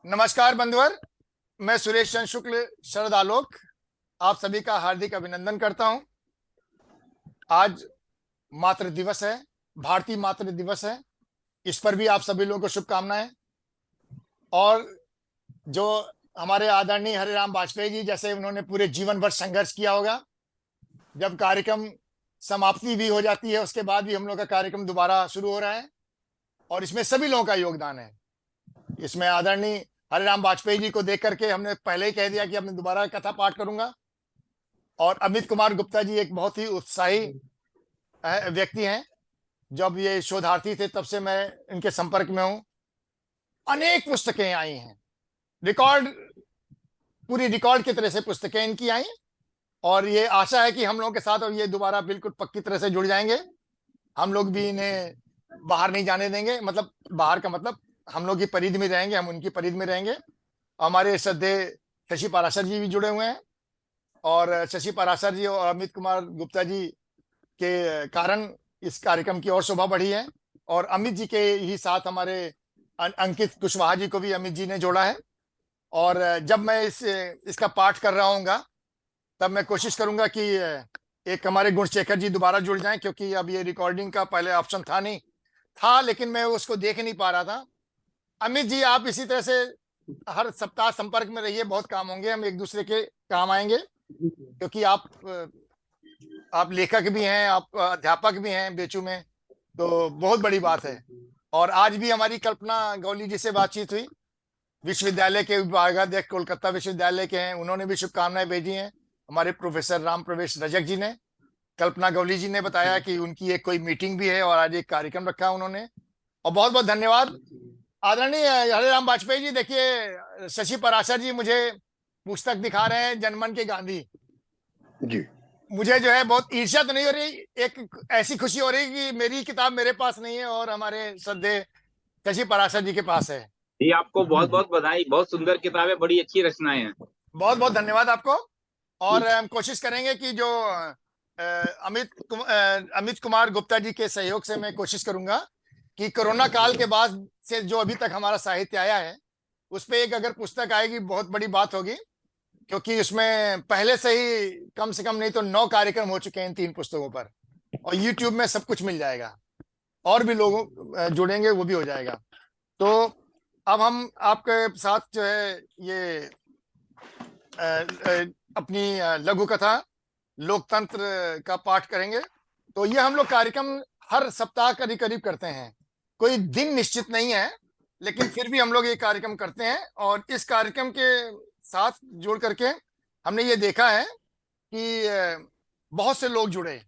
नमस्कार बंधुवर। मैं सुरेश चंद्र शुक्ल शरद आलोक आप सभी का हार्दिक अभिनंदन करता हूं। आज मातृ दिवस है, भारतीय मातृ दिवस है। इस पर भी आप सभी लोगों को शुभकामनाएं। और जो हमारे आदरणीय हरिराम वाजपेयी जी, जैसे उन्होंने पूरे जीवन भर संघर्ष किया होगा, जब कार्यक्रम समाप्ति भी हो जाती है उसके बाद भी हम लोग का कार्यक्रम दोबारा शुरू हो रहा है और इसमें सभी लोगों का योगदान है। इसमें आदरणीय हरिराम वाजपेयी जी को देख करके हमने पहले ही कह दिया कि हमने दोबारा कथा पाठ करूंगा। और अमित कुमार गुप्ता जी एक बहुत ही उत्साही व्यक्ति हैं। जब ये शोधार्थी थे तब से मैं इनके संपर्क में हूं। अनेक पुस्तकें आई हैं, रिकॉर्ड, पूरी रिकॉर्ड की तरह से पुस्तकें इनकी आई। और ये आशा है कि हम लोगों के साथ अब ये दोबारा बिल्कुल पक्की तरह से जुड़ जाएंगे। हम लोग भी इन्हें बाहर नहीं जाने देंगे, मतलब बाहर का मतलब हम लोग की परिधि में रहेंगे, हम उनकी परिधि में रहेंगे। हमारे श्रद्धेय शशि पाराशर जी भी जुड़े हुए हैं और शशि पाराशर जी और अमित कुमार गुप्ता जी के कारण इस कार्यक्रम की और शोभा बढ़ी है। और अमित जी के ही साथ हमारे अंकित कुशवाहा जी को भी अमित जी ने जोड़ा है। और जब मैं इसका पाठ कर रहा हूँगा तब मैं कोशिश करूंगा कि एक हमारे गुणशेखर जी दोबारा जुड़ जाएं, क्योंकि अब ये रिकॉर्डिंग का पहले ऑप्शन था नहीं, था लेकिन मैं उसको देख नहीं पा रहा था। अमित जी आप इसी तरह से हर सप्ताह संपर्क में रहिए, बहुत काम होंगे, हम एक दूसरे के काम आएंगे। क्योंकि आप लेखक भी हैं, आप अध्यापक भी हैं बेचू में, तो बहुत बड़ी बात है। और आज भी हमारी कल्पना गौली जी से बातचीत हुई, विश्वविद्यालय के विभागाध्यक्ष कोलकाता विश्वविद्यालय के हैं, उन्होंने भी शुभकामनाएं भेजी हैं। हमारे प्रोफेसर राम प्रवेश रजक जी ने, कल्पना गौली जी ने बताया कि उनकी एक कोई मीटिंग भी है और आज एक कार्यक्रम रखा उन्होंने। और बहुत बहुत धन्यवाद आदरणीय हरिराम वाजपेयी जी। देखिए शशि पराशर जी मुझे पुस्तक दिखा रहे हैं, जनमन के गांधी जी। मुझे जो है बहुत ईर्ष्या तो नहीं हो रही, एक ऐसी खुशी हो रही कि मेरी किताब मेरे पास नहीं है और हमारे श्रद्धेय शशि पराशर जी के पास है। जी, आपको बहुत बहुत बधाई। बहुत सुंदर किताब है, बड़ी अच्छी रचनाएं हैं। बहुत बहुत धन्यवाद आपको। और हम कोशिश करेंगे कि जो अमित कुमार गुप्ता जी के सहयोग से मैं कोशिश करूंगा कि कोरोना काल के बाद से जो अभी तक हमारा साहित्य आया है उस पर एक अगर पुस्तक आएगी बहुत बड़ी बात होगी। क्योंकि उसमें पहले से कम नहीं तो 9 कार्यक्रम हो चुके हैं इन 3 पुस्तकों पर, और यूट्यूब में सब कुछ मिल जाएगा। और भी लोग जुड़ेंगे, वो भी हो जाएगा। तो अब हम आपके साथ जो है ये अपनी लघु कथा लोकतंत्र का पाठ करेंगे। तो ये हम लोग कार्यक्रम हर सप्ताह करीब करीब करते हैं, कोई दिन निश्चित नहीं है, लेकिन फिर भी हम लोग ये कार्यक्रम करते हैं। और इस कार्यक्रम के साथ जुड़ करके हमने ये देखा है कि बहुत से लोग जुड़े।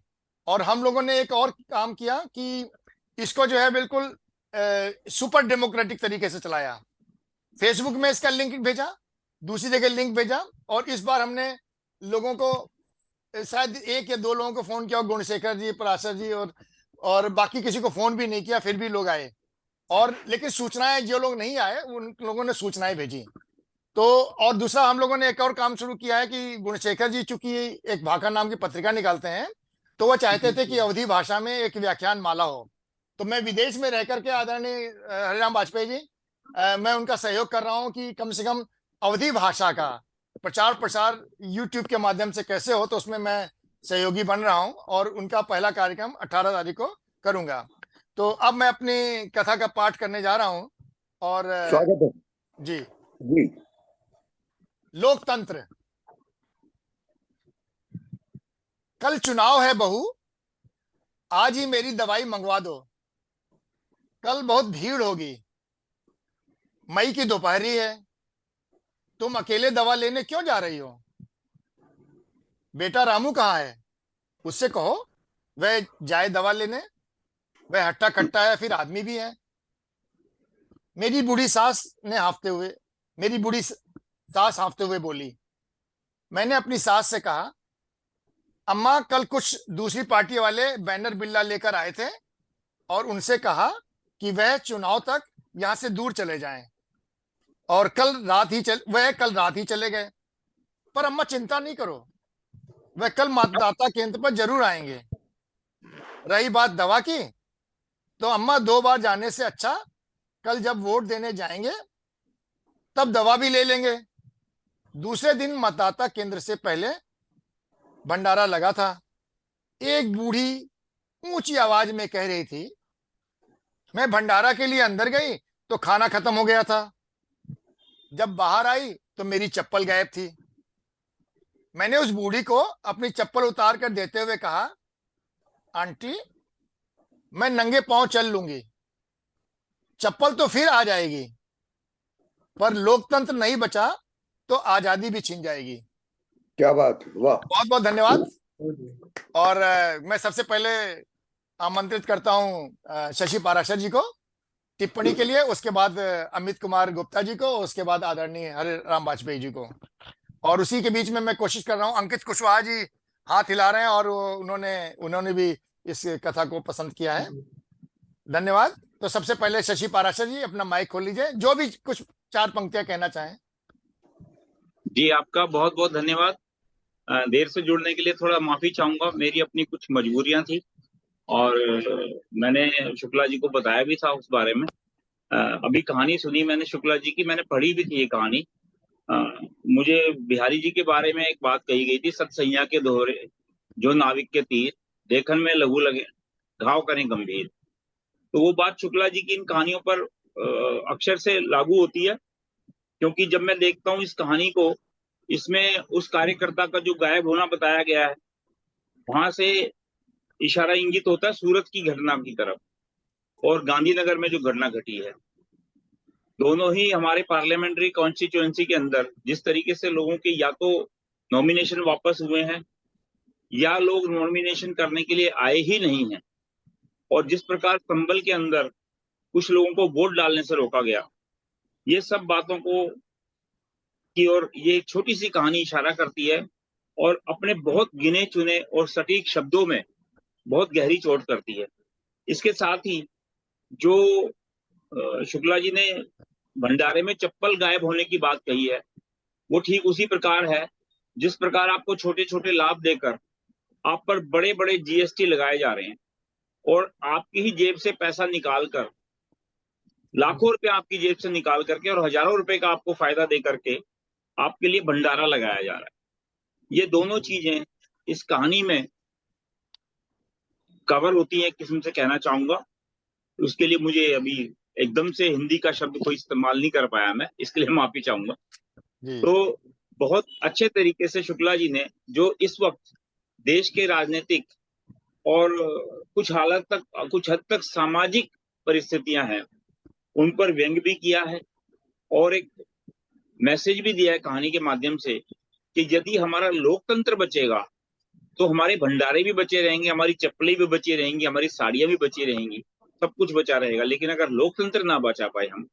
और हम लोगों ने एक और काम किया कि इसको जो है बिल्कुल सुपर डेमोक्रेटिक तरीके से चलाया। फेसबुक में इसका लिंक भेजा, दूसरी जगह लिंक भेजा, और इस बार हमने लोगों को शायद 1 या 2 लोगों को फोन किया, गुणशेखर जी, पराशर जी, और बाकी किसी को फोन भी नहीं किया, फिर भी लोग आए। और लेकिन सूचनाएं, जो लोग नहीं आए उन लोगों ने सूचनाएं भेजी। तो और दूसरा हम लोगों ने एक और काम शुरू किया है कि गुणशेखर जी चूंकि एक भाखा नाम की पत्रिका निकालते हैं, तो वो चाहते थे कि अवधी भाषा में एक व्याख्यान माला हो। तो मैं विदेश में रह करके आदरणीय हरिराम वाजपेयी जी, मैं उनका सहयोग कर रहा हूं कि कम से कम अवधी भाषा का प्रचार प्रसार यूट्यूब के माध्यम से कैसे हो, तो उसमें मैं सहयोगी बन रहा हूं। और उनका पहला कार्यक्रम 18 तारीख को करूंगा। तो अब मैं अपनी कथा का पाठ करने जा रहा हूं। और स्वागत है जी। जी। लोकतंत्र। कल चुनाव है बहू, आज ही मेरी दवाई मंगवा दो। कल बहुत भीड़ होगी, मई की दोपहरी है, तुम अकेले दवा लेने क्यों जा रही हो? बेटा रामू कहाँ है, उससे कहो वह जाए दवा लेने। वह हट्टा कट्टा है, फिर आदमी भी है। मेरी बूढ़ी सास ने हांफते हुए मेरी बूढ़ी सास हांफते हुए बोली। मैंने अपनी सास से कहा, अम्मा कल कुछ दूसरी पार्टी वाले बैनर बिल्ला लेकर आए थे और उनसे कहा कि वह चुनाव तक यहां से दूर चले जाएं, और वह कल रात ही चले गए। पर अम्मा चिंता नहीं करो, वह कल मतदाता केंद्र पर जरूर आएंगे। रही बात दवा की, तो अम्मा 2 बार जाने से अच्छा कल जब वोट देने जाएंगे तब दवा भी ले लेंगे। दूसरे दिन मतदाता केंद्र से पहले भंडारा लगा था। एक बूढ़ी ऊंची आवाज में कह रही थी, मैं भंडारा के लिए अंदर गई तो खाना खत्म हो गया था। जब बाहर आई तो मेरी चप्पल गायब थी। मैंने उस बूढ़ी को अपनी चप्पल उतार कर देते हुए कहा, आंटी, मैं नंगे पांव चल लूंगी, चप्पल तो फिर आ जाएगी, पर लोकतंत्र नहीं बचा तो आजादी भी छिन जाएगी। क्या बात, वाह। बहुत बहुत धन्यवाद। और मैं सबसे पहले आमंत्रित करता हूं शशि पाराशर जी को टिप्पणी के लिए, उसके बाद अमित कुमार गुप्ता जी को, उसके बाद आदरणीय हरे राम वाजपेयी जी को। और उसी के बीच में मैं कोशिश कर रहा हूं, अंकित कुशवाहा जी हाथ हिला रहे हैं और उन्होंने भी इस कथा को पसंद किया है। धन्यवाद। तो सबसे पहले शशि पाराशर जी अपना माइक खोल लीजिए, जो भी कुछ 4 पंक्तियां कहना चाहें। जी, आपका बहुत बहुत धन्यवाद। देर से जुड़ने के लिए थोड़ा माफी चाहूंगा, मेरी अपनी कुछ मजबूरियां थी और मैंने शुक्ला जी को बताया भी था उस बारे में। अभी कहानी सुनी मैंने शुक्ला जी की, मैंने पढ़ी भी थी ये कहानी। मुझे बिहारी जी के बारे में एक बात कही गई थी, सतसैया के दोहरे जो नाविक के तीर, देखन में लघु लगे घाव करें गंभीर। तो वो बात शुक्ला जी की इन कहानियों पर अक्षर से लागू होती है, क्योंकि जब मैं देखता हूँ इस कहानी को, इसमें उस कार्यकर्ता का जो गायब होना बताया गया है, वहां से इशारा इंगित होता है सूरत की घटना की तरफ और गांधीनगर में जो घटना घटी है। दोनों ही हमारे पार्लियामेंट्री कॉन्स्टिट्यूएंसी के अंदर जिस तरीके से लोगों के या तो नॉमिनेशन वापस हुए हैं या लोग नॉमिनेशन करने के लिए आए ही नहीं हैं, और जिस प्रकार संभल के अंदर कुछ लोगों को वोट डालने से रोका गया, ये सब बातों को की ओर ये एक छोटी सी कहानी इशारा करती है और अपने बहुत गिने चुने और सटीक शब्दों में बहुत गहरी चोट करती है। इसके साथ ही जो शुक्ला जी ने भंडारे में चप्पल गायब होने की बात कही है, वो ठीक उसी प्रकार है जिस प्रकार आपको छोटे छोटे लाभ देकर आप पर बड़े बड़े जीएसटी लगाए जा रहे हैं और आपकी ही जेब से पैसा निकाल कर, लाखों रुपए आपकी जेब से निकाल करके और हजारों रुपए का आपको फायदा दे करके आपके लिए भंडारा लगाया जा रहा है। ये दोनों चीजें इस कहानी में कवर होती है, एक किस्म से कहना चाहूंगा। उसके लिए मुझे अभी एकदम से हिंदी का शब्द कोई इस्तेमाल नहीं कर पाया मैं, इसके लिए माफी चाहूंगा। तो बहुत अच्छे तरीके से शुक्ला जी ने जो इस वक्त देश के राजनीतिक और कुछ हद तक सामाजिक परिस्थितियां हैं, उन पर व्यंग भी किया है और एक मैसेज भी दिया है कहानी के माध्यम से कि यदि हमारा लोकतंत्र बचेगा तो हमारे भंडारे भी बचे रहेंगे, हमारी चप्पलें भी बची रहेंगी, हमारी साड़ियां भी बची रहेंगी, सब कुछ बचा रहेगा। लेकिन अगर लोकतंत्र ना बचा पाए हम,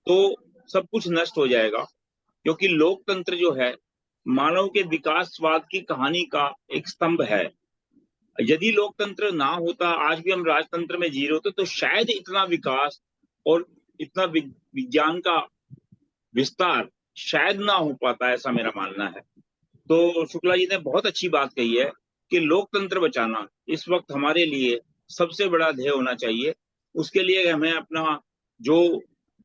तो सब कुछ नष्ट हो जाएगा, क्योंकि लोकतंत्र जो है मानव के विकासवाद की कहानी का एक स्तंभ है। यदि लोकतंत्र ना होता, आज भी हम राजतंत्र में जी रहे होते, तो शायद इतना विकास और इतना विज्ञान का विस्तार शायद ना हो पाता, ऐसा मेरा मानना है। तो शुक्ला जी ने बहुत अच्छी बात कही है कि लोकतंत्र बचाना इस वक्त हमारे लिए सबसे बड़ा ध्येय होना चाहिए। उसके लिए हमें अपना जो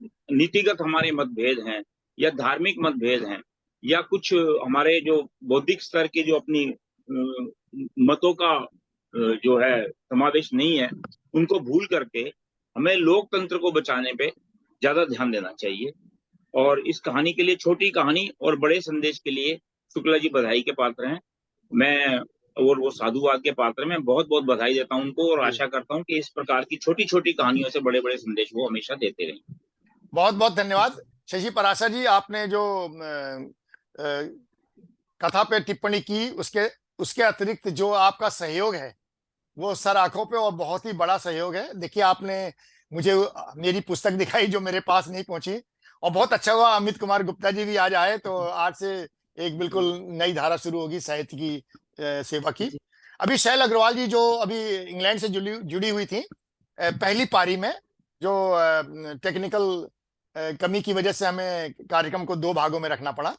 नीतिगत हमारे मतभेद हैं या धार्मिक मतभेद हैं या कुछ हमारे जो बौद्धिक स्तर के जो अपनी मतों का जो है समावेश नहीं है, उनको भूल करके हमें लोकतंत्र को बचाने पे ज्यादा ध्यान देना चाहिए। और इस कहानी के लिए, छोटी कहानी और बड़े संदेश के लिए शुक्ला जी बधाई के पात्र हैं। मैं और वो साधुवाद के पात्र, मैं बहुत बहुत बधाई देता हूं उनको और आशा करता हूं कि इस प्रकार की छोटी छोटी कहानियों से बड़े बड़े संदेश वो हमेशा देते रहें। बहुत बहुत धन्यवाद शशि पराशर जी, आपने जो कथा पे टिप्पणी की, उसके अतिरिक्त जो आपका सहयोग है वो सर आंखों पे और बहुत ही बड़ा सहयोग है। देखिए, आपने मुझे मेरी पुस्तक दिखाई जो मेरे पास नहीं पहुंची, और बहुत अच्छा हुआ अमित कुमार गुप्ता जी भी आज आए, तो आज से एक बिल्कुल नई धारा शुरू होगी साहित्य की सेवा की। अभी शैल अग्रवाल जी जो अभी इंग्लैंड से जुड़ी हुई थी, पहली पारी में जो टेक्निकल कमी की वजह से हमें कार्यक्रम को 2 भागों में रखना पड़ा।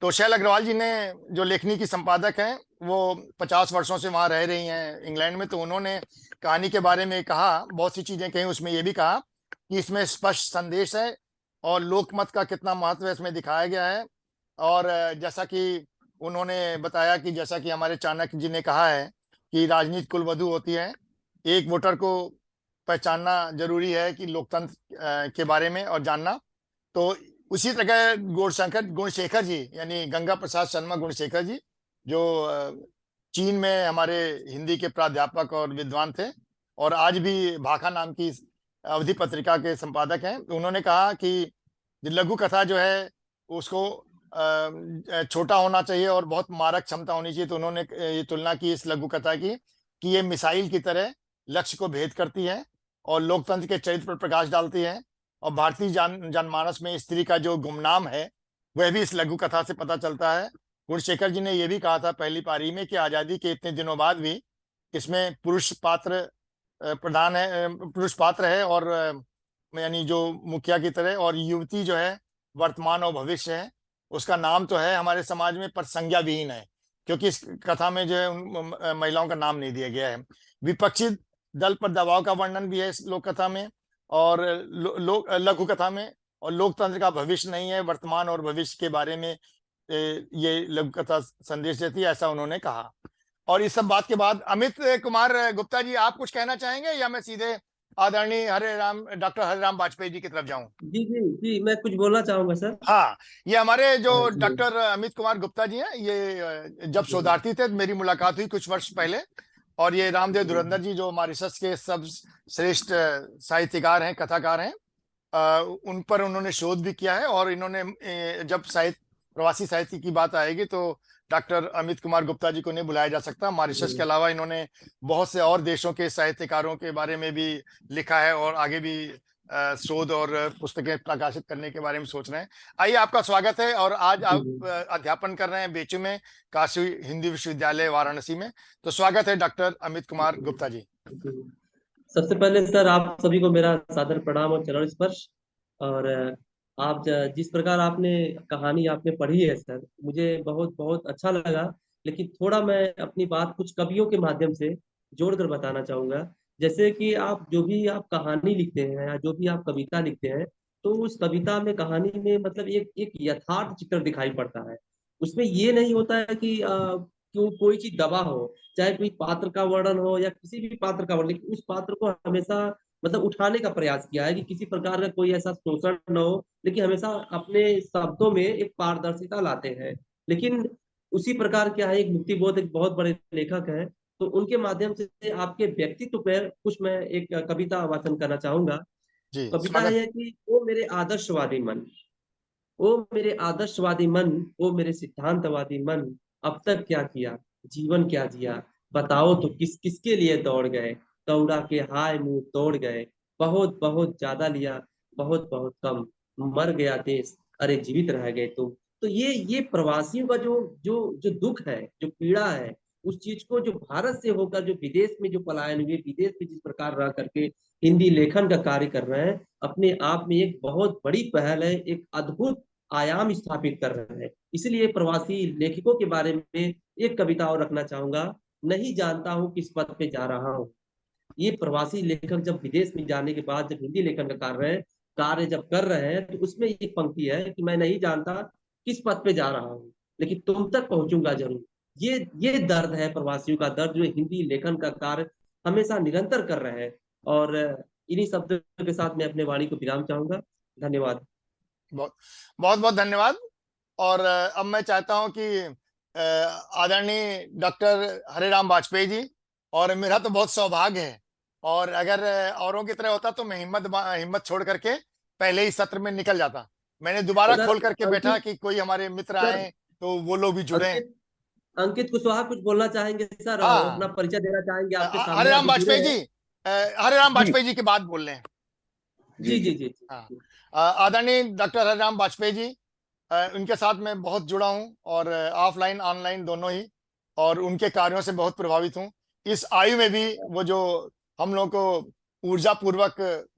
तो शैल अग्रवाल जी ने, जो लेखनी की संपादक हैं, वो 50 वर्षों से वहां रह रही हैं इंग्लैंड में, तो उन्होंने कहानी के बारे में कहा, बहुत सी चीजें कही, उसमें ये भी कहा कि इसमें स्पष्ट संदेश है और लोकमत का कितना महत्व है इसमें दिखाया गया है। और जैसा कि उन्होंने बताया कि जैसा कि हमारे चाणक्य जी ने कहा है कि राजनीति कुलवधु होती है, एक वोटर को पहचानना जरूरी है कि लोकतंत्र के बारे में और जानना। तो उसी तरह गुणशेखर जी यानी गंगा प्रसाद शर्मा गुणशेखर जी, जो चीन में हमारे हिंदी के प्राध्यापक और विद्वान थे और आज भी भाखा नाम की अवधि पत्रिका के संपादक हैं, तो उन्होंने कहा कि लघु कथा जो है उसको छोटा होना चाहिए और बहुत मारक क्षमता होनी चाहिए। तो उन्होंने ये तुलना की इस लघु कथा की कि ये मिसाइल की तरह लक्ष्य को भेद करती है और लोकतंत्र के चरित्र पर प्रकाश डालती है। और भारतीय जनमानस में स्त्री का जो गुमनाम है वह भी इस लघु कथा से पता चलता है। गुणशेखर जी ने यह भी कहा था पहली पारी में कि आजादी के इतने दिनों बाद भी इसमें पुरुष पात्र प्रधान है, पुरुष पात्र है और यानी जो मुखिया की तरह, और युवती जो है वर्तमान और भविष्य है। उसका नाम तो है हमारे समाज में पर संज्ञा विहीन है, क्योंकि इस कथा में जो है उन महिलाओं का नाम नहीं दिया गया है। विपक्षी दल पर दबाव का वर्णन भी है इस लोक कथा में और लघु कथा में। और लोकतंत्र का भविष्य नहीं है, वर्तमान और भविष्य के बारे में ये लघु कथा संदेश देती है, ऐसा उन्होंने कहा। और इस सब बात के बाद अमित कुमार गुप्ता जी, आप कुछ कहना चाहेंगे या मैं सीधे आदरणीय डॉक्टर हरिराम वाजपेयी जी की तरफ जाऊं? जी जी जी, मैं कुछ बोलना चाहूंगा सर। हाँ, ये हमारे जो जी डॉक्टर अमित कुमार गुप्ता जी हैं, ये जब शोधार्थी थे मेरी मुलाकात हुई कुछ वर्ष पहले। और ये रामदेव धुरंधर जी जो मॉरिशस के सब श्रेष्ठ साहित्यकार हैं, कथाकार हैं, उन पर उन्होंने शोध भी किया है। और इन्होंने जब प्रवासी साहित्य की बात आएगी तो डॉक्टर अमित कुमार गुप्ता जी को नहीं बुलाया जा सकता। मॉरिशस के अलावा इन्होंने बहुत से और देशों के साहित्यकारों के बारे में भी लिखा है और आगे भी शोध और पुस्तकें प्रकाशित करने के बारे में सोच रहे हैं। आइए, आपका स्वागत है। और आज आप अध्यापन कर रहे हैं बेचू में, काशी हिंदी विश्वविद्यालय वाराणसी में। तो स्वागत है डॉक्टर अमित कुमार गुप्ता जी। सबसे पहले सर आप सभी को मेरा सादर प्रणाम और चरण स्पर्श। और आप जिस प्रकार आपने कहानी आपने पढ़ी है सर, मुझे बहुत बहुत अच्छा लगा। लेकिन थोड़ा मैं अपनी बात कुछ कवियों के माध्यम से जोड़कर बताना चाहूंगा। जैसे कि आप जो भी आप कहानी लिखते हैं या जो भी आप कविता लिखते हैं, तो उस कविता में कहानी में मतलब एक यथार्थ चित्र दिखाई पड़ता है। उसमें ये नहीं होता है कि कोई चीज दबा हो, चाहे कोई पात्र का वर्णन हो या किसी भी पात्र का वर्णन, लेकिन उस पात्र को हमेशा मतलब उठाने का प्रयास किया है कि किसी प्रकार का कोई ऐसा शोषण न हो, लेकिन हमेशा अपने शब्दों में एक पारदर्शिता लाते हैं। लेकिन उसी प्रकार क्या है, एक मुक्तिबोध एक बहुत बड़े लेखक है, तो उनके माध्यम से आपके व्यक्तित्व पर कुछ मैं एक कविता वाचन करना चाहूंगा। जी, कविता स्वागत। है कि ओ मेरे आदर्शवादी मन, ओ मेरे आदर्शवादी मन, ओ मेरे सिद्धांतवादी मन, अब तक क्या किया, जीवन क्या जिया, बताओ तो किस किसके लिए दौड़ गए, दौड़ा के हाय मुंह तोड़ गए, बहुत बहुत ज्यादा लिया, बहुत बहुत कम, मर गया देश, अरे जीवित रह गए तुम। तो ये प्रवासियों का जो जो जो दुख है, जो पीड़ा है, उस चीज को जो भारत से होकर जो विदेश में जो पलायन हुए, विदेश में जिस प्रकार रह करके हिंदी लेखन का कार्य कर रहे हैं, अपने आप में एक बहुत बड़ी पहल है, एक अद्भुत आयाम स्थापित कर रहे हैं। इसलिए प्रवासी लेखकों के बारे में एक कविता और रखना चाहूंगा। नहीं जानता हूँ किस पथ पे जा रहा हूँ। ये प्रवासी लेखक जब विदेश में जाने के बाद जब हिंदी लेखन का कार्य जब कर रहे हैं, तो उसमें एक पंक्ति है कि मैं नहीं जानता किस पथ पे जा रहा हूँ, लेकिन तुम तक पहुंचूंगा जरूर। ये दर्द है प्रवासियों का दर्द, जो हिंदी लेखन का कार्य हमेशा निरंतर कर रहे हैं। और इन्हीं शब्दों के साथ मैं अपने वाणी को विराम चाहूंगा। धन्यवाद। बहुत बहुत बहुत धन्यवाद। और अब मैं चाहता हूं कि आदरणीय डॉक्टर हरिराम वाजपेयी जी, और मेरा तो बहुत सौभाग्य है, और अगर औरों की तरह होता तो मैं हिम्मत छोड़ करके पहले ही सत्र में निकल जाता। मैंने दोबारा सर खोल करके बैठा अंकित कि कोई हमारे मित्र सर आए तो वो लोग भी जुड़े। अंकित अंकित कुशवाहा कुछ बोलना चाहेंगे सर, अपना हाँ, परिचय देना चाहेंगे आपके सामने, हरिराम अभी जुड़े वाजपेयी हैं। जी, हरिराम जी वाजपेयी जी की बात बोल रहे हैं। जी जी जी जी। जी हाँ, जी। आदरणीय डॉक्टर हरिराम वाजपेयी जी, उनके साथ मैं बहुत जुड़ा हूं और ऑफलाइन ऑनलाइन दोनों ही, और उनके कार्यों से बहुत प्रभावित हूं। इस आयु में भी वो जो हम लोगों को ऊर्जा पूर्वक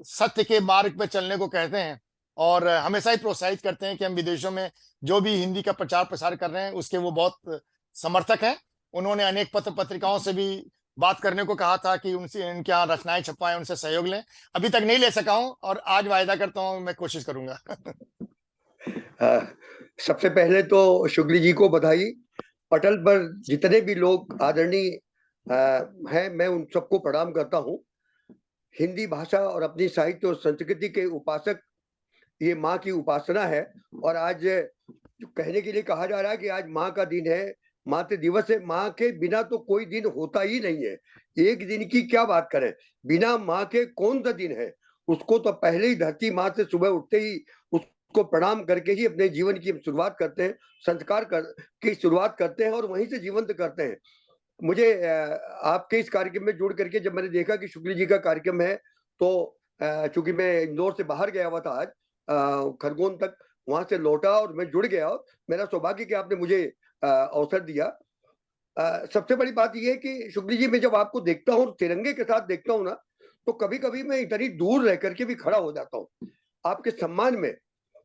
सत्य के मार्ग पर चलने को कहते हैं और हमेशा ही प्रोत्साहित करते हैं कि हम विदेशों में जो भी हिंदी का प्रचार प्रसार कर रहे हैं उसके वो बहुत समर्थक हैं। उन्होंने अनेक पत्र पत्रिकाओं से भी बात करने को कहा था कि उनसे इनके यहाँ रचनाएं छपवाएं, उनसे सहयोग लें। अभी तक नहीं ले सका हूं और आज वायदा करता हूं मैं कोशिश करूंगा। सबसे पहले तो शुक्ली जी को बधाई। पटल पर जितने भी लोग आदरणीय हैं, मैं उन सबको प्रणाम करता हूं। हिंदी भाषा और अपनी साहित्य और संस्कृति के उपासक, ये माँ की उपासना है। और आज जो कहने के लिए कहा जा रहा है कि आज माँ का दिन है, मातृ दिवस है, माँ के बिना तो कोई दिन होता ही नहीं है। एक दिन की क्या बात करें, बिना माँ के कौन सा दिन है। उसको तो पहले ही धरती माँ से सुबह उठते ही उसको प्रणाम करके ही अपने जीवन की शुरुआत करते हैं, संस्कार की शुरुआत करते हैं और वहीं से जीवंत करते हैं। मुझे आपके इस कार्यक्रम में जुड़ करके जब मैंने देखा कि शुक्ल जी का कार्यक्रम है, तो चूंकि मैं इंदौर से बाहर गया हुआ था आज खरगोन तक, वहां से लौटा और मैं जुड़ गया। और मेरा सौभाग्य कि आपने मुझे अवसर दिया। सबसे बड़ी बात यह है कि शुक्ल जी, मैं जब आपको देखता हूँ, तिरंगे के साथ देखता हूँ ना, तो कभी कभी मैं इतनी दूर रह करके भी खड़ा हो जाता हूँ आपके सम्मान में।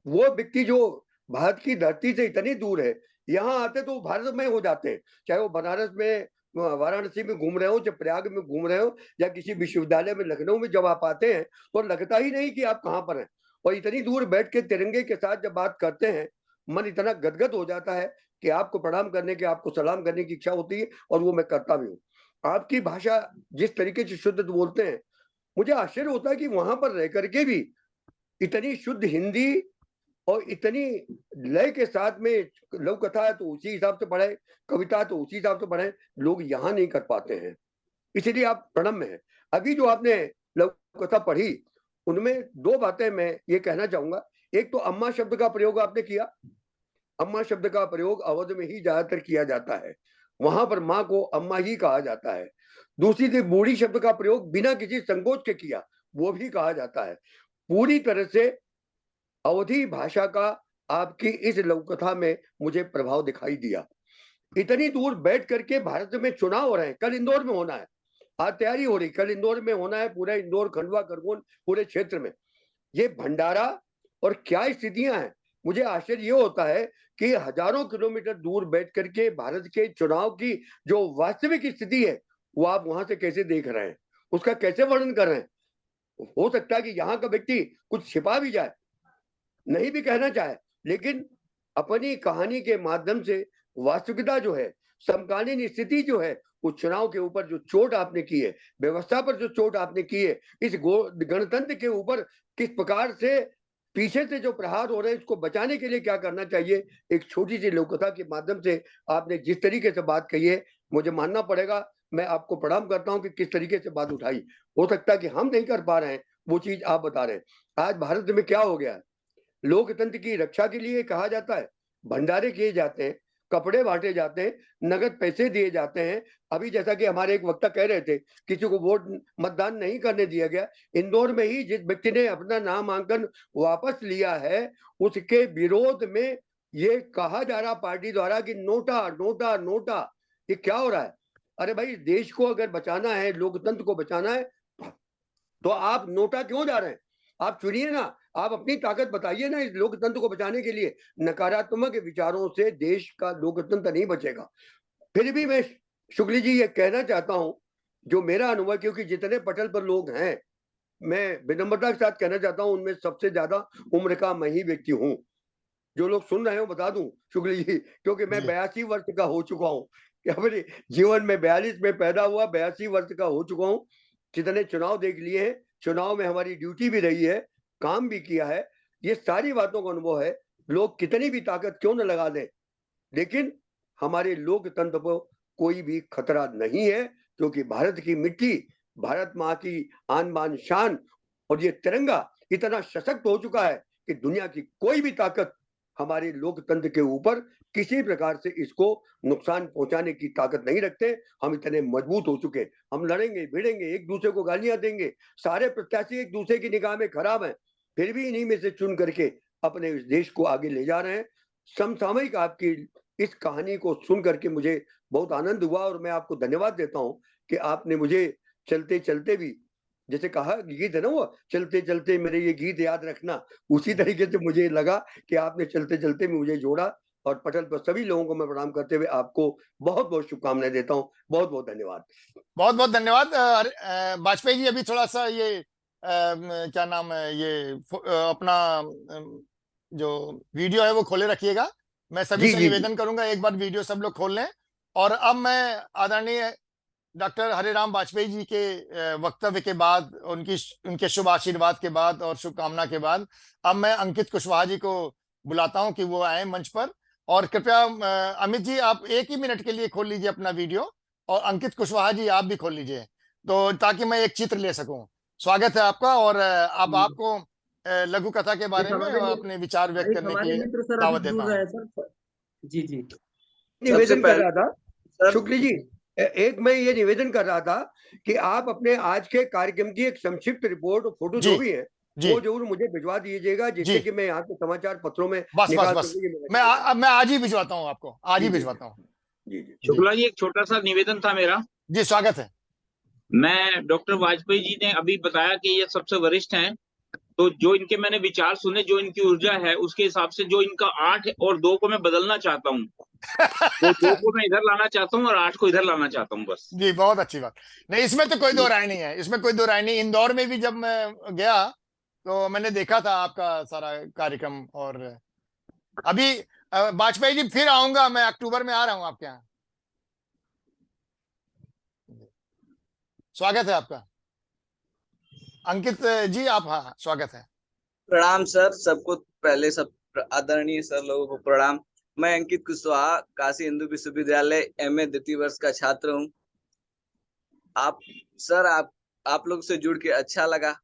वो व्यक्ति जो भारत की धरती से इतनी दूर है, यहाँ आते तो भारत में हो जाते हैं, चाहे वो बनारस में, वाराणसी में घूम रहे हो, चाहे प्रयाग में घूम रहे हो, या किसी विश्वविद्यालय में, लखनऊ में जब आप आते हैं तो लगता ही नहीं कि आप कहाँ पर हैं। और इतनी दूर बैठ के तिरंगे के साथ जब बात करते हैं, मन इतना गदगद हो जाता है कि आपको प्रणाम करने की, आपको सलाम करने की इच्छा होती है, और वो मैं करता भी हूँ। आपकी भाषा जिस तरीके से शुद्ध बोलते हैं, मुझे आश्चर्य होता है कि वहां पर रह करके भी इतनी शुद्ध हिंदी और इतनी लय के साथ में, लघु कथा है तो उसी हिसाब से पढ़े, कविता तो उसी हिसाब से पढ़े, लोग यहाँ नहीं कर पाते हैं, इसलिए आप प्रणम्य हैं। अभी जो आपने लघु कथा पढ़ी, उनमें दो बातें मैं ये कहना चाहूंगा। एक तो अम्मा शब्द का प्रयोग आपने किया। अम्मा शब्द का प्रयोग अवध में ही ज्यादातर किया जाता है, वहां पर माँ को अम्मा ही कहा जाता है। दूसरी थी बूढ़ी शब्द का प्रयोग बिना किसी संकोच के किया, वो भी कहा जाता है। पूरी तरह से अवधी भाषा का आपकी इस लघु कथा में मुझे प्रभाव दिखाई दिया। इतनी दूर बैठ करके भारत में चुनाव हो रहे हैं, कल इंदौर में होना है, आज तैयारी हो रही, कल इंदौर में होना है, पूरे इंदौर, खंडवा, खरगोन, पूरे क्षेत्र में ये भंडारा। और क्या स्थितियां हैं, मुझे आश्चर्य ये होता है कि हजारों किलोमीटर दूर बैठ करके भारत के चुनाव की जो वास्तविक स्थिति है, वो आप वहां से कैसे देख रहे हैं, उसका कैसे वर्णन कर रहे हैं। हो सकता है कि यहाँ का व्यक्ति कुछ छिपा भी जाए, नहीं भी कहना चाहे, लेकिन अपनी कहानी के माध्यम से वास्तविकता जो है, समकालीन स्थिति जो है, उस चुनाव के ऊपर जो चोट आपने की है, व्यवस्था पर जो चोट आपने की है, इस गणतंत्र के ऊपर किस प्रकार से पीछे से जो प्रहार हो रहे हैं, इसको बचाने के लिए क्या करना चाहिए, एक छोटी सी लोककथा के माध्यम से आपने जिस तरीके से बात कही है, मुझे मानना पड़ेगा, मैं आपको प्रणाम करता हूं कि किस तरीके से बात उठाई। हो सकता है कि हम नहीं कर पा रहे हैं वो चीज आप बता रहे हैं। आज भारत में क्या हो गया है, लोकतंत्र की रक्षा के लिए कहा जाता है, भंडारे किए जाते हैं, कपड़े बांटे जाते हैं, नगद पैसे दिए जाते हैं। अभी जैसा कि हमारे एक वक्ता कह रहे थे, किसी को वोट मतदान नहीं करने दिया गया। इंदौर में ही जिस व्यक्ति ने अपना नामांकन वापस लिया है, उसके विरोध में ये कहा जा रहा पार्टी द्वारा कि नोटा नोटा नोटा। ये क्या हो रहा है? अरे भाई, देश को अगर बचाना है, लोकतंत्र को बचाना है, तो आप नोटा क्यों जा रहे हैं? आप चुनिए ना, आप अपनी ताकत बताइए ना इस लोकतंत्र को बचाने के लिए। नकारात्मक विचारों से देश का लोकतंत्र नहीं बचेगा। फिर भी मैं शुक्ल जी ये कहना चाहता हूं, जो मेरा अनुभव, क्योंकि जितने पटल पर लोग हैं, मैं विनम्रता के साथ कहना चाहता हूं, उनमें सबसे ज्यादा उम्र का मैं ही व्यक्ति हूं। जो लोग सुन रहे हो बता दूं शुक्ल जी, क्योंकि मैं 82 वर्ष का हो चुका हूं, अपने जीवन में 42 में पैदा हुआ, 82 वर्ष का हो चुका हूं। जितने चुनाव देख लिए हैं, चुनाव में हमारी ड्यूटी भी रही है, काम भी किया है, ये सारी बातों का अनुभव है। लोग कितनी भी ताकत क्यों न लगा दें, लेकिन हमारे लोकतंत्र को कोई भी खतरा नहीं है, क्योंकि भारत की मिट्टी, भारत माँ की आन बान शान, और ये तिरंगा इतना सशक्त हो चुका है कि दुनिया की कोई भी ताकत हमारे लोकतंत्र के ऊपर किसी प्रकार से इसको नुकसान पहुंचाने की ताकत नहीं रखते। हम इतने मजबूत हो चुके, हम लड़ेंगे भिड़ेंगे, एक दूसरे को गालियां देंगे, सारे प्रत्याशी एक दूसरे की निगाह में खराब हैं, फिर भी इन्हीं में से चुन करके अपने देश को आगे ले जा रहे हैं। समसामयिक आपकी इस कहानी को सुन करके मुझे बहुत आनंद हुआ, और मैं आपको धन्यवाद देता हूं कि आपने मुझे चलते चलते भी, जैसे कहा गीत है ना, वो चलते चलते मेरे ये गीत याद रखना, उसी तरीके से मुझे लगा कि आपने चलते चलते में मुझे जोड़ा। और पटल पर सभी लोगों को मैं प्रणाम करते हुए आपको बहुत बहुत शुभकामनाएं देता हूँ। बहुत बहुत धन्यवाद। बहुत बहुत धन्यवाद। वाजपेयी जी, अभी थोड़ा सा ये क्या नाम है, ये अपना जो वीडियो है वो खोले रखिएगा। मैं सभी जी से जी जी। निवेदन करूंगा एक बार वीडियो सब लोग खोल लें। और अब मैं आदरणीय डॉक्टर हरिराम वाजपेयी जी के वक्तव्य के बाद, उनके शुभ आशीर्वाद के बाद और शुभकामना के बाद, अब मैं अंकित कुशवाहा जी को बुलाता हूं कि वो आए मंच पर। और कृपया अमित जी, आप 1 ही मिनट के लिए खोल लीजिए अपना वीडियो, और अंकित कुशवाहा जी आप भी खोल लीजिए, तो ताकि मैं एक चित्र ले सकूं। स्वागत है आपका। और अब आपको लघु कथा के बारे एक में हमारे अपने विचार व्यक्त एक करने हमारे की मित्र सर अभी दावत देता जुड़ रहे हूं। हैं सर। जी जी। सबसे निवेदन कर पहले रहा था सर, शुक्ल जी, एक मैं ये निवेदन कर रहा था कि आप अपने आज के कार्यक्रम की एक संक्षिप्त रिपोर्ट और फोटो जी जो भी है जी वो जरूर मुझे भिजवा दीजिएगा, जी। जिससे कि मैं यहाँ के समाचार पत्रों में बस बस निकाल बस, सकूँ। ये मेरा निवेदन है। मैं आज ही भिजवाता हूँ आपको, आज ही जी जी भिजवाता हूँ। जी जी। जी शुक्ला जी, एक छोटा सा निवेदन था मेरा। जी, स्वागत है। मैं डॉक्टर वाजपेयी जी ने अभी बताया कि ये सबसे वरिष्ठ हैं, तो जो इनके मैंने विचार सुने, जो इनकी ऊर्जा है, उसके हिसाब से जो इनका 8 और 2 को मैं बदलना चाहता हूँ, वो 2 को मैं इधर लाना चाहता हूँ और 8 को इधर लाना चाहता हूँ, बस। जी, बहुत अच्छी बात। नहीं, इसमें तो कोई दो राय नहीं है, इसमें कोई दो राय नहीं। इंदौर में भी जब मैं गया तो मैंने देखा था आपका सारा कार्यक्रम। और अभी वाजपेयी जी, फिर आऊंगा मैं, अक्टूबर में आ रहा हूँ आपके यहाँ। स्वागत है आपका अंकित जी, आप, हाँ, स्वागत है। प्रणाम सर सबको। पहले सब आदरणीय सर लोगों को प्रणाम। मैं अंकित कुशवाहा, काशी हिंदू विश्वविद्यालय MA द्वितीय वर्ष का छात्र हूँ। आप सर, आप लोग से जुड़ के अच्छा लगा।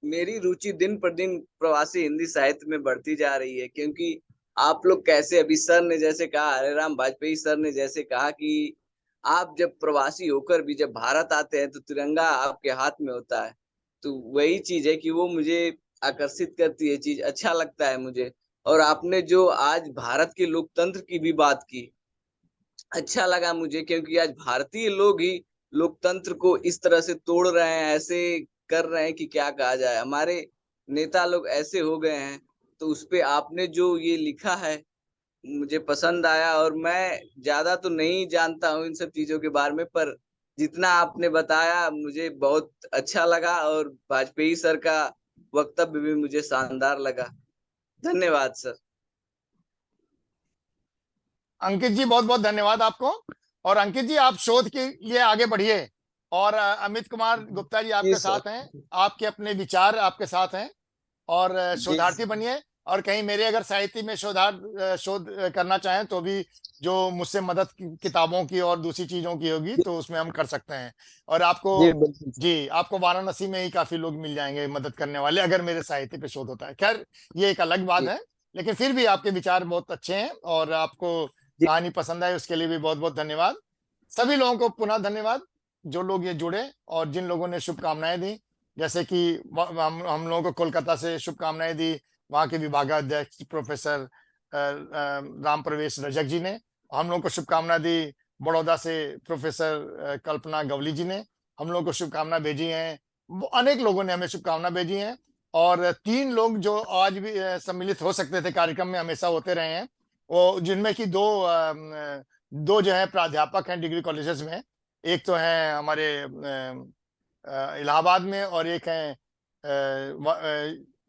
मेरी रुचि दिन पर दिन प्रवासी हिंदी साहित्य में बढ़ती जा रही है, क्योंकि आप लोग कैसे, अभी सर ने जैसे कहा, हरिराम वाजपेयी सर ने जैसे कहा कि आप जब प्रवासी होकर भी जब भारत आते हैं तो तिरंगा आपके हाथ में होता है। तो वही चीज है कि वो मुझे आकर्षित करती है, चीज अच्छा लगता है मुझे। और आपने जो आज भारत के लोकतंत्र की भी बात की, अच्छा लगा मुझे, क्योंकि आज भारतीय लोग ही लोकतंत्र को इस तरह से तोड़ रहे हैं, ऐसे कर रहे हैं कि क्या कहा जाए। हमारे नेता लोग ऐसे हो गए हैं। तो उस पे आपने जो ये लिखा है मुझे पसंद आया। और मैं ज्यादा तो नहीं जानता हूँ इन सब चीजों के बारे में, पर जितना आपने बताया मुझे बहुत अच्छा लगा। और वाजपेयी सर का वक्तव्य भी मुझे शानदार लगा। धन्यवाद सर। अंकित जी, बहुत बहुत धन्यवाद आपको। और अंकित जी, आप शोध के लिए आगे बढ़िए। और अमित कुमार गुप्ता जी जी आपके सर। साथ हैं, आपके अपने विचार आपके साथ हैं। और जी शोधार्थी बनिए। और कहीं मेरे अगर साहित्य में शोध करना चाहें तो भी, जो मुझसे मदद किताबों की और दूसरी चीजों की होगी, तो उसमें हम कर सकते हैं। और आपको, जी बिल्कुल सर। जी, आपको वाराणसी में ही काफी लोग मिल जाएंगे मदद करने वाले, अगर मेरे साहित्य पे शोध होता है। खैर, ये एक अलग बात जी है। लेकिन फिर भी आपके विचार बहुत अच्छे हैं, और आपको जी कहानी पसंद आई उसके लिए भी बहुत बहुत धन्यवाद। सभी लोगों को पुनः धन्यवाद, जो लोग ये जुड़े और जिन लोगों ने शुभकामनाएं दी। जैसे कि हम लोगों को कोलकाता से शुभकामनाएं दी वहाँ के विभागाध्यक्ष प्रोफेसर राम प्रवेश रजक जी ने। हम लोगों को शुभकामना दी बड़ौदा से प्रोफेसर कल्पना गवली जी ने। हम लोगों को शुभकामना भेजी हैं, अनेक लोगों ने हमें शुभकामना भेजी हैं। और 3 लोग जो आज भी सम्मिलित हो सकते थे कार्यक्रम में, हमेशा होते रहे हैं, वो जिनमें कि दो जो है प्राध्यापक हैं डिग्री कॉलेजेस में। एक तो है हमारे इलाहाबाद में, और एक है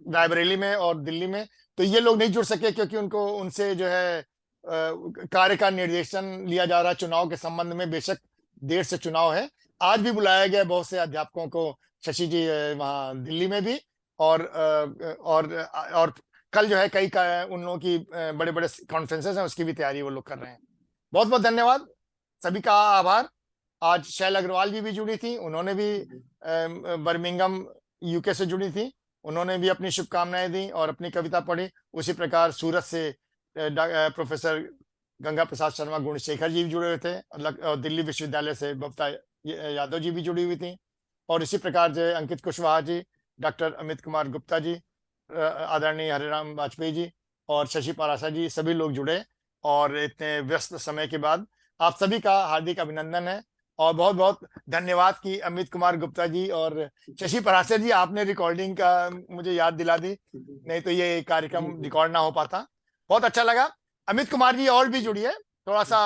रायबरेली में और दिल्ली में। तो ये लोग नहीं जुड़ सके क्योंकि उनको, उनसे जो है कार्य का निर्देशन लिया जा रहा है चुनाव के संबंध में। बेशक देर से चुनाव है। आज भी बुलाया गया बहुत से अध्यापकों को, शशि जी वहाँ दिल्ली में भी। और कल जो है कई का उन लोगों की बड़े बड़े कॉन्फ्रेंसेस हैं, उसकी भी तैयारी वो लोग कर रहे हैं। बहुत बहुत धन्यवाद, सभी का आभार। आज शैल अग्रवाल जी भी जुड़ी थी, उन्होंने भी बर्मिंघम UK से जुड़ी थी, उन्होंने भी अपनी शुभकामनाएं दी और अपनी कविता पढ़ी। उसी प्रकार सूरत से प्रोफेसर गंगा प्रसाद शर्मा गुणशेखर जी भी जुड़े हुए थे, और दिल्ली विश्वविद्यालय से बबता यादव जी भी जुड़ी हुई थी। और इसी प्रकार जो अंकित कुशवाहा जी, डॉक्टर अमित कुमार गुप्ता जी, आदरणीय हरिराम वाजपेयी जी और शशि पाराशर जी, सभी लोग जुड़े। और इतने व्यस्त समय के बाद आप सभी का हार्दिक अभिनंदन है और बहुत बहुत धन्यवाद कि अमित कुमार गुप्ता जी और शशि पराशर जी, आपने रिकॉर्डिंग का मुझे याद दिला दी, नहीं तो ये कार्यक्रम रिकॉर्ड ना हो पाता। बहुत अच्छा लगा। अमित कुमार जी और भी जुड़िए थोड़ा सा।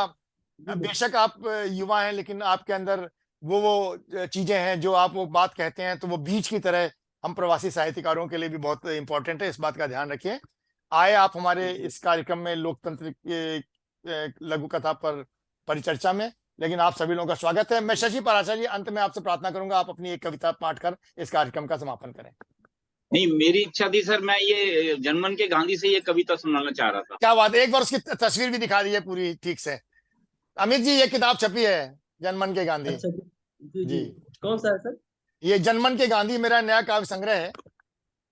बेशक आप युवा हैं, लेकिन आपके अंदर वो चीजें हैं जो आप वो बात कहते हैं, तो वो बीज की तरह हम प्रवासी साहित्यकारों के लिए भी बहुत इंपॉर्टेंट है, इस बात का ध्यान रखिए। आए आप हमारे इस कार्यक्रम में लोकतंत्र के लघु कथा पर परिचर्चा में, लेकिन आप सभी लोगों का स्वागत है। मैं शशि पराशर जी अंत में आपसे प्रार्थना करूंगा, आप अपनी एक कविता पाठ कर इस कार्यक्रम का समापन करें। नहीं, मेरी इच्छा थी सर, मैं ये जनमन के गांधी से ये कविता सुनाना चाह रहा था। क्या बात है, एक बार उसकी तस्वीर भी दिखा दीजिए पूरी ठीक से। अमित जी, ये किताब छपी है जनमन के गांधी। अच्छा जी जी, कौन सा है सर? ये जनमन के गांधी मेरा नया काव्य संग्रह है।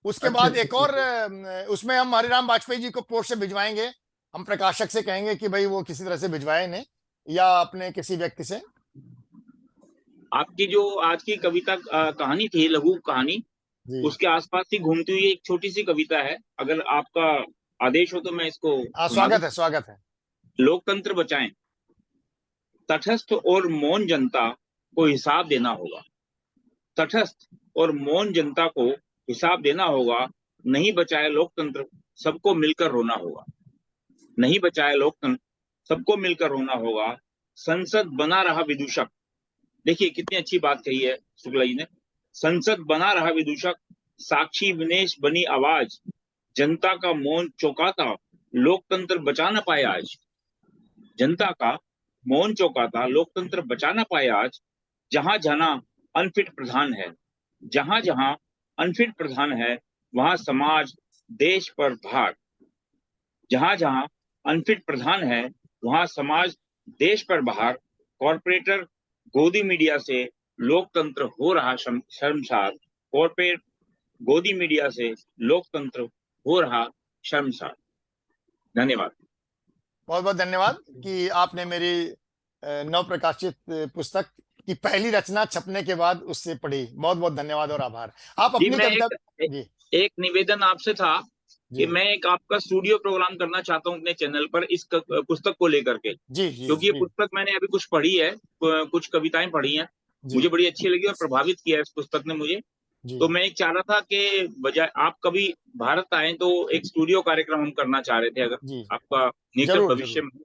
उसके अच्छा बाद अच्छा एक और अच्छा। उसमें हम हरिराम वाजपेयी जी को पोस्ट से भिजवाएंगे। हम प्रकाशक से कहेंगे कि भाई वो किसी तरह से भिजवाए इन्हें, या अपने किसी व्यक्ति से। आपकी जो आज की कविता कहानी थी, लघु कहानी, जी उसके आसपास ही घूमती हुई एक छोटी सी कविता है। अगर आपका आदेश हो तो मैं इसको सुना दूं। स्वागत है, स्वागत है। लोकतंत्र बचाएं। तटस्थ और मौन जनता को हिसाब देना होगा। तटस्थ और मौन जनता को हिसाब देना होगा। नहीं बचाए लोकतंत्र, सबको मिलकर रोना होगा। नहीं बचाए लोकतंत्र, सबको मिलकर रोना होगा। संसद बना रहा विदूषक। देखिए कितनी अच्छी बात कही है शुक्ला जी ने। संसद बना रहा विदूषक, साक्षी विनेश बनी आवाज। जनता का मौन चौंकाता, लोकतंत्र बचा न पाए आज। जनता का मौन चौंकाता, लोकतंत्र बचा न पाए आज। जहां जहां अनफिट प्रधान है, जहां जहां अनफिट प्रधान है, वहां समाज देश पर भार। जहां जहां अनफिट प्रधान है, वहां समाज देश पर बाहर। कॉरपोरेटर गोदी मीडिया से लोकतंत्र हो रहा शर्मसार। कॉरपोरेट गोदी मीडिया से लोकतंत्र हो रहा शर्मसार। धन्यवाद। बहुत बहुत धन्यवाद कि आपने मेरी नव प्रकाशित पुस्तक की पहली रचना छपने के बाद उससे पढ़ी। बहुत बहुत धन्यवाद और आभार। आप जी, अपनी मैं कविता। जी एक निवेदन आपसे था कि जी मैं एक आपका स्टूडियो प्रोग्राम करना चाहता हूं अपने चैनल पर इस पुस्तक को लेकर के, जी जी क्योंकि ये जी पुस्तक मैंने अभी कुछ पढ़ी है, कुछ कविताएं पढ़ी हैं, जी मुझे बड़ी अच्छी लगी और प्रभावित किया इस पुस्तक ने मुझे। जी तो मैं एक चाह रहा था कि बजाय आप कभी भारत आए तो एक स्टूडियो कार्यक्रम हम करना चाह रहे थे, अगर जी आपका निकट जरूर भविष्य जरूर। में।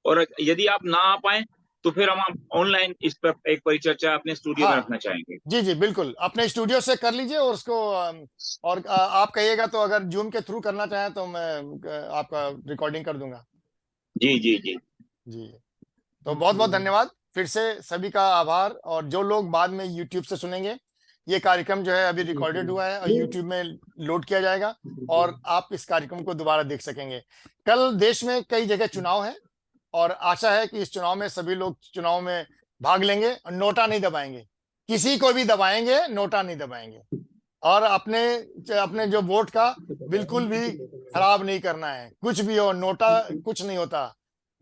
और यदि आप ना आ पाए तो फिर हम ऑनलाइन इस पर एक परिचर्चा अपने स्टूडियो में हाँ रखना चाहेंगे। जी जी बिल्कुल, अपने स्टूडियो से कर लीजिए और उसको और आप कहिएगा तो अगर जूम के थ्रू करना चाहें तो मैं आपका रिकॉर्डिंग कर दूंगा। जी जी जी। जी, तो बहुत बहुत धन्यवाद फिर से, सभी का आभार। और जो लोग बाद में यूट्यूब से सुनेंगे, ये कार्यक्रम जो है अभी रिकॉर्डेड हुआ है और यूट्यूब में लोड किया जाएगा और आप इस कार्यक्रम को दोबारा देख सकेंगे। कल देश में कई जगह चुनाव है और आशा है कि इस चुनाव में सभी लोग चुनाव में भाग लेंगे और नोटा नहीं दबाएंगे। किसी को भी दबाएंगे, नोटा नहीं दबाएंगे। और अपने अपने जो वोट का बिल्कुल भी खराब नहीं करना है। कुछ भी हो, नोटा कुछ नहीं होता।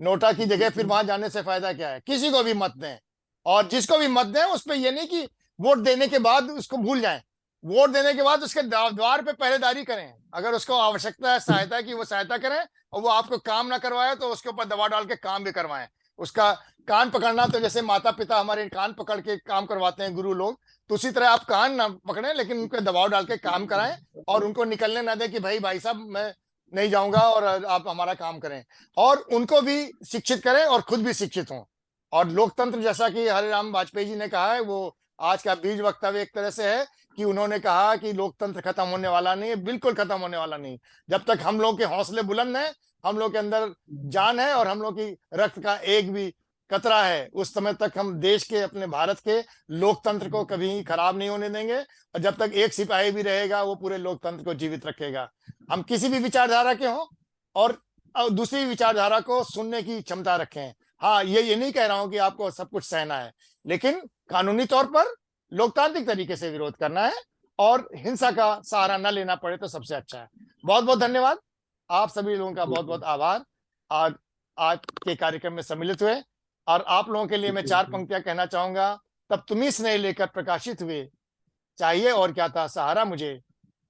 नोटा की जगह फिर वहां जाने से फायदा क्या है। किसी को भी मत दें, और जिसको भी मत दें उस पर यह नहीं कि वोट देने के बाद उसको भूल जाएं। वोट देने के बाद उसके द्वार पे पहरेदारी करें। अगर उसको आवश्यकता है सहायता की, वो सहायता करें, और वो आपको काम ना करवाए तो उसके ऊपर दबाव डाल के काम भी करवाएं। उसका कान पकड़ना, तो जैसे माता पिता हमारे कान पकड़ के काम करवाते हैं गुरु लोग, तो उसी तरह आप कान ना पकड़ें, लेकिन उनको दबाव डाल के काम कराएं और उनको निकलने ना दें कि भाई साहब मैं नहीं जाऊंगा और आप हमारा काम करें। और उनको भी शिक्षित करें और खुद भी शिक्षित हों। और लोकतंत्र, जैसा कि हरिराम वाजपेयी जी ने कहा है, वो आज का बीज वक्तव्य एक तरह से है कि उन्होंने कहा कि लोकतंत्र खत्म होने वाला नहीं है, बिल्कुल खत्म होने वाला नहीं। जब तक हम लोग के हौसले बुलंद हैं, हम लोग के अंदर जान है और हम लोग की रक्त का एक भी कतरा है, उस समय तक हम देश के, अपने भारत के लोकतंत्र को कभी खराब नहीं होने देंगे। और जब तक एक सिपाही भी रहेगा, वो पूरे लोकतंत्र को जीवित रखेगा। हम किसी भी विचारधारा के हों और दूसरी विचारधारा को सुनने की क्षमता रखें। हाँ, ये नहीं कह रहा हूं कि आपको सब कुछ सहना है, लेकिन कानूनी तौर पर लोकतांत्रिक तरीके से विरोध करना है और हिंसा का सहारा न लेना पड़े तो सबसे अच्छा है। बहुत बहुत धन्यवाद, आप सभी लोगों का बहुत बहुत आभार आज के कार्यक्रम में सम्मिलित हुए। और आप लोगों के लिए मैं 4 पंक्तियां कहना चाहूंगा। तब तुम्ही स्नेह लेकर प्रकाशित हुए, चाहिए और क्या था सहारा मुझे।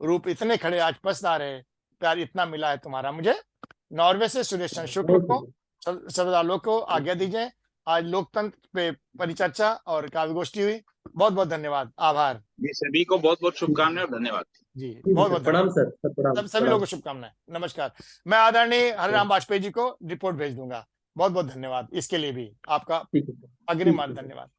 रूप इतने खड़े आज पछता रहे, प्यार इतना मिला है तुम्हारा मुझे। नॉर्वे से सुरेश चंद्र शुक्ल को, श्रद्धालुओं को आज्ञा दीजिए। आज लोकतंत्र पे परिचर्चा और काव्य गोष्ठी हुई। बहुत बहुत धन्यवाद, आभार जी, सभी को बहुत बहुत शुभकामनाएं और धन्यवाद। जी, बहुत बहुत प्रणाम सर, प्रणाम सभी प्रणाम। लोगों को शुभकामनाएं, नमस्कार। मैं आदरणीय हरिराम ठीक वाजपेयी जी को रिपोर्ट भेज दूंगा। बहुत बहुत धन्यवाद, इसके लिए भी आपका है सर। अग्रिम ठीक है। धन्यवाद।